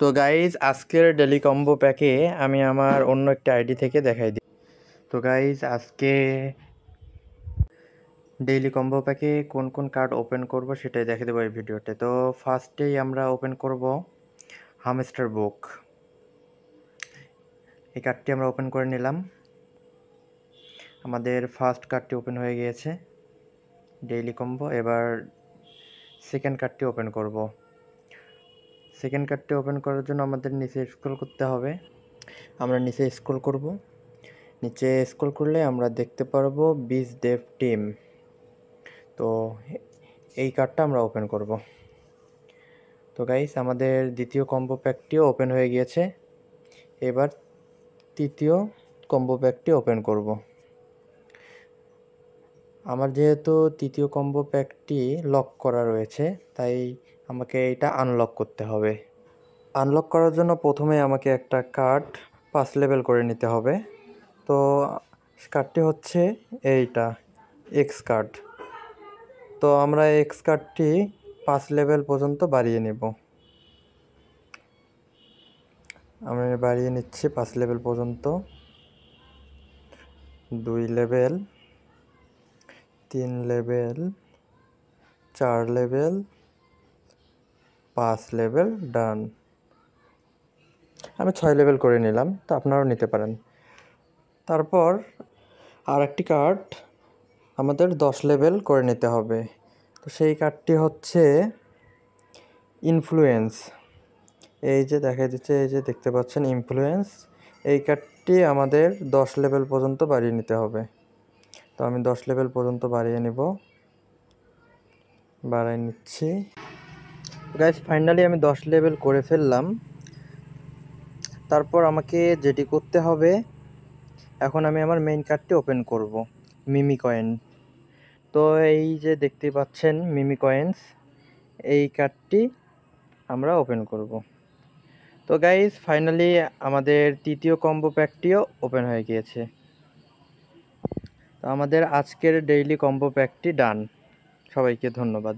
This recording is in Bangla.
তো গাইজ আজকের ডেলি কম্বো প্যাকে আমি আমার অন্য একটা আইডি থেকে দেখাই দিই। তো গাইজ আজকে ডেইলি কম্বো প্যাকে কোন কোন কার্ড ওপেন করব সেটাই দেখে দেবো এই ভিডিওতে। তো ফার্স্টেই আমরা ওপেন করব হামস্টার বুক। এই কার্ডটি আমরা ওপেন করে নিলাম। আমাদের ফার্স্ট কার্ডটি ওপেন হয়ে গিয়েছে ডেইলি কম্বো। এবার সেকেন্ড কার্ডটি ওপেন করব। সেকেন্ড কার্ডটি ওপেন করার জন্য আমাদের নিচে স্ক্রল করতে হবে। আমরা নিচে স্ক্রল করব। নিচে স্ক্রল করলে আমরা দেখতে পারবো বিচ ডেভ টিম। তো এই কার্ডটা আমরা ওপেন করব। তো গাইস আমাদের দ্বিতীয় কম্বো প্যাকটিও ওপেন হয়ে গিয়েছে। এবার তৃতীয় কম্বো প্যাকটি ওপেন করব। আমার যেহেতু তৃতীয় কম্বো প্যাকটি লক করা রয়েছে, তাই আমাকে এটা আনলক করতে হবে। আনলক করার জন্য প্রথমে আমাকে একটা কার্ড 5 লেভেল করে নিতে হবে। তো কার্ডটি হচ্ছে এইটা এক্স কার্ড। তো আমরা এক্স কার্ডটি 5 লেভেল পর্যন্ত বাড়িয়ে নেব। আমি বাড়িয়ে নিচ্ছি 5 লেভেল পর্যন্ত। 2 লেভেল, 3 লেভেল, 4 লেভেল, 5 লেভেল, ডান। আমি 6 লেভেল করে নিলাম, তো আপনারাও নিতে পারেন। তারপর আর একটি কার্ড আমাদের 10 লেভেল করে নিতে হবে। তো সেই কার্ডটি হচ্ছে ইনফ্লুয়েন্স। এই যে দেখা যাচ্ছে, এই যে দেখতে পাচ্ছেন ইনফ্লুয়েন্স। এই কার্ডটি আমাদের 10 লেভেল পর্যন্ত বাড়িয়ে নিতে হবে। তো আমি 10 লেভেল পর্যন্ত বাড়িয়ে নিচ্ছি। গাইস ফাইনালি আমি 10 লেভেল করে ফেললাম। তারপর আমাকে যেটি করতে হবে, এখন আমি আমার মেইন কার্ডটি ওপেন করব, মিমি কয়েন। তো এই যে দেখতে পাচ্ছেন মিমি কয়েন্স, এই কার্ডটি আমরা ওপেন করব। তো গাইস ফাইনালি আমাদের তৃতীয় কম্বো প্যাকটিও ওপেন হয়ে গিয়েছে। তো আমাদের আজকের ডেইলি কম্বো প্যাকটি ডান। সবাইকে ধন্যবাদ।